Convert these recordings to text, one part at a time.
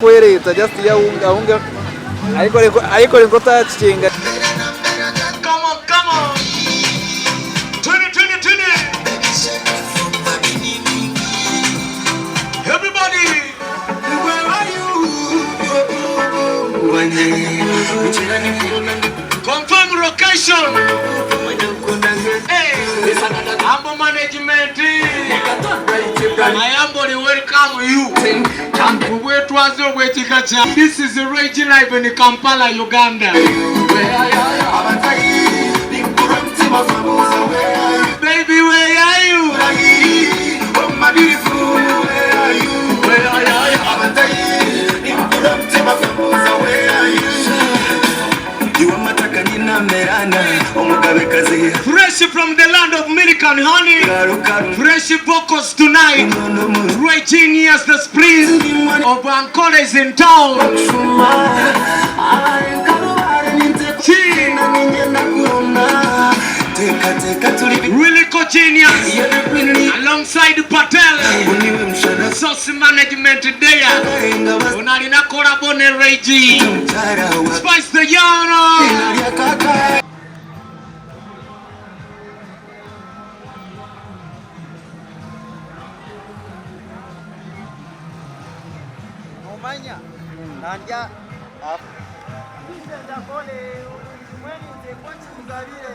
Kweleta just ya unga haiko likota chinga. Come on. 20. Everybody, where are you? Confirm location. Hey, Ambo management. I am going to welcome you. This is the Rage Live in Kampala, Uganda. Baby, where are you? Oh, my beautiful, where are you? Where are you? Fresh from the land of milk and honey. Fresh vocals tonight. Right genius, the spring of Ankole is in town. Really genius. Alongside Patel. Source management there. Unalina korabone Reggie. Spice the yarn. Omanya nanja Bisenda kole mweni nze kwachi mugabire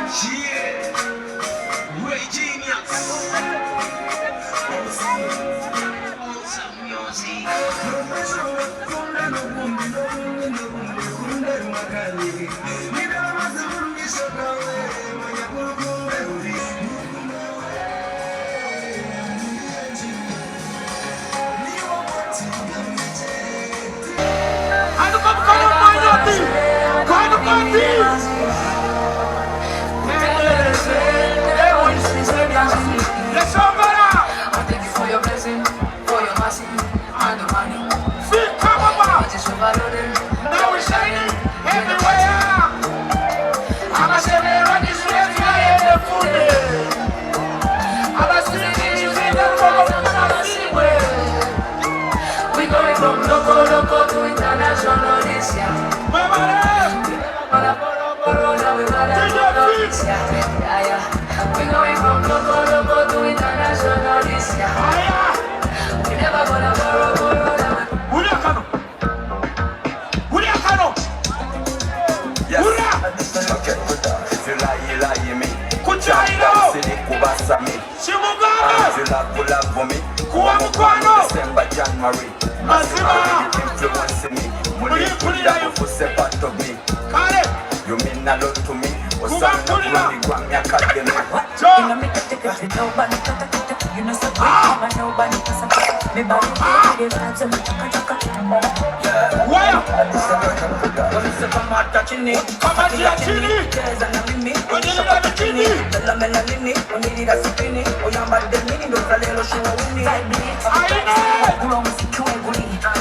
Yeah, Ray Genius. Awesome music. Now we're shining everywhere. I'm a seven on this way, I am the food. I'm a city, you say that we going from local to international this year. We going from local to international this year. We never gonna borrow. January, influence me. You mean a lot to me.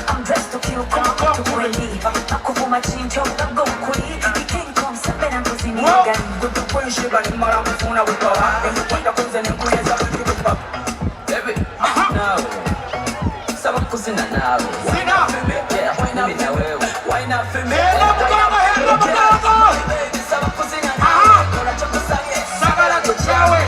I'm dressed to kill, come to Wendy. Nakuvuma chincho, go kuri. The king comes, seven and pussy me again. Good to push you, but in Maramafuna with power. And you put the cruise and Queens up with the pop. David, now. Some cousin and now. Why not for me? Yeah, why not for me? Why not for me? Some cousin and now. Sagala to Chawe.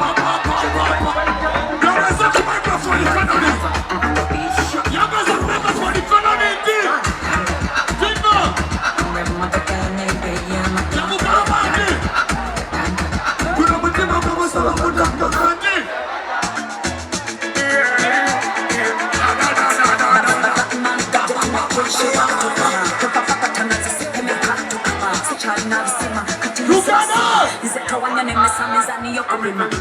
Papa, When they miss some is I need your commitment.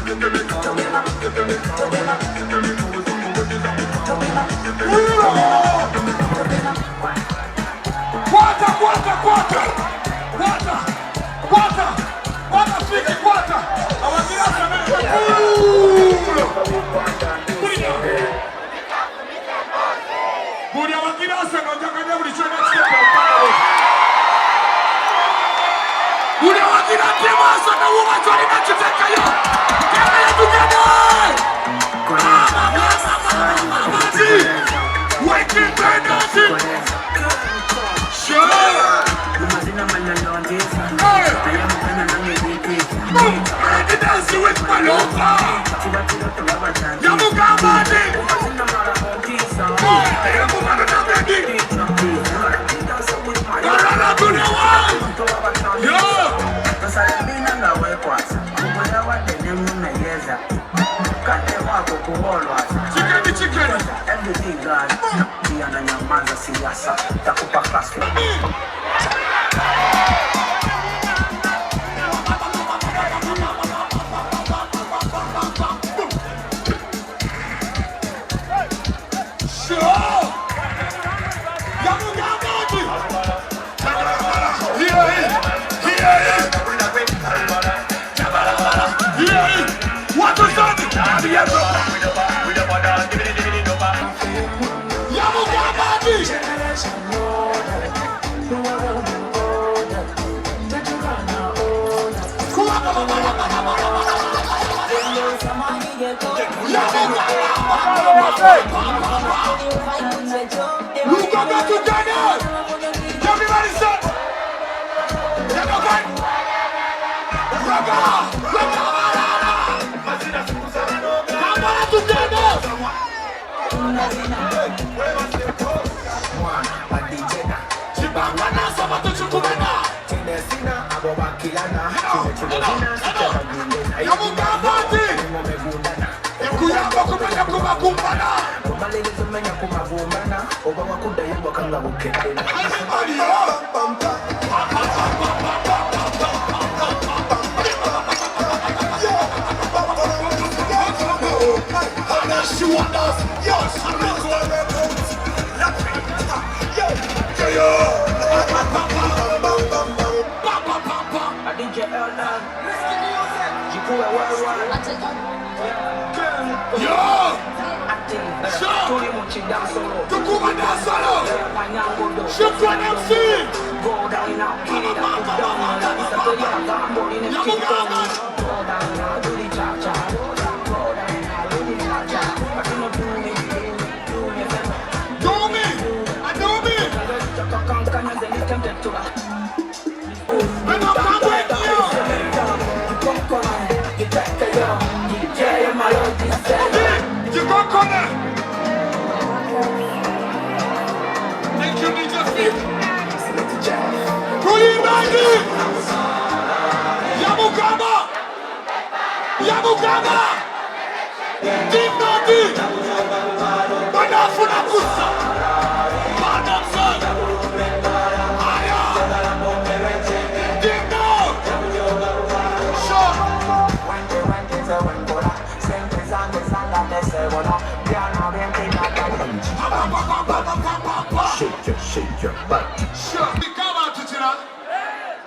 Shake your butt.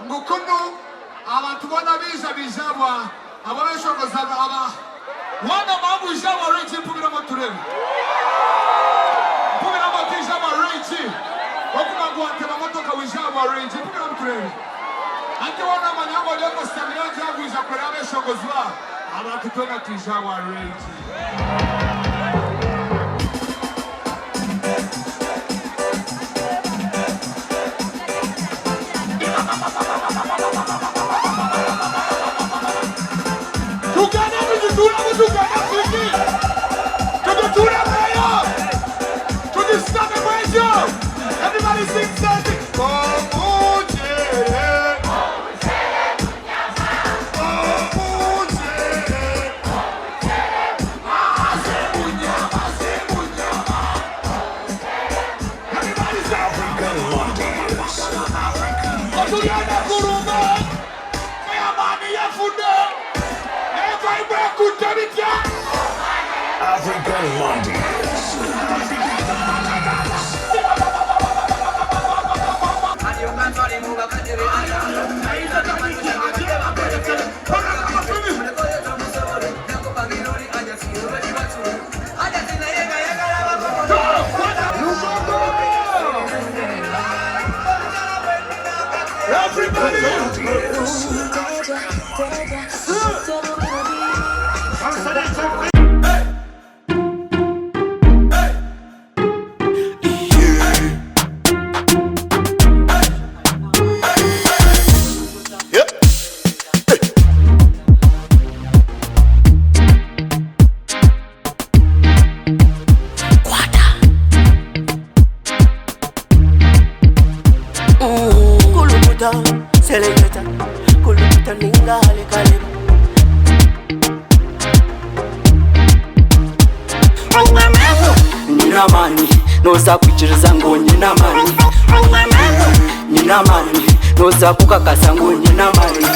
Mukundu abantu bona biza bwa ababeshoko zaba aba wana mabu izaba renti pumira moturebe pumira motu izaba renti okuma gwante na motoka izaba renti pumira moturebe ante wana manyango leko stamina jabu izakora abeshoko zwa abantu tona tizaba renti Everybody sing something. Everybody African Mondays. Selecta, kuluta ningale kaleba. Nina mani, noza kuchiriza ngo nina mani. Nina mani, noza kukakasa ngo nina mani.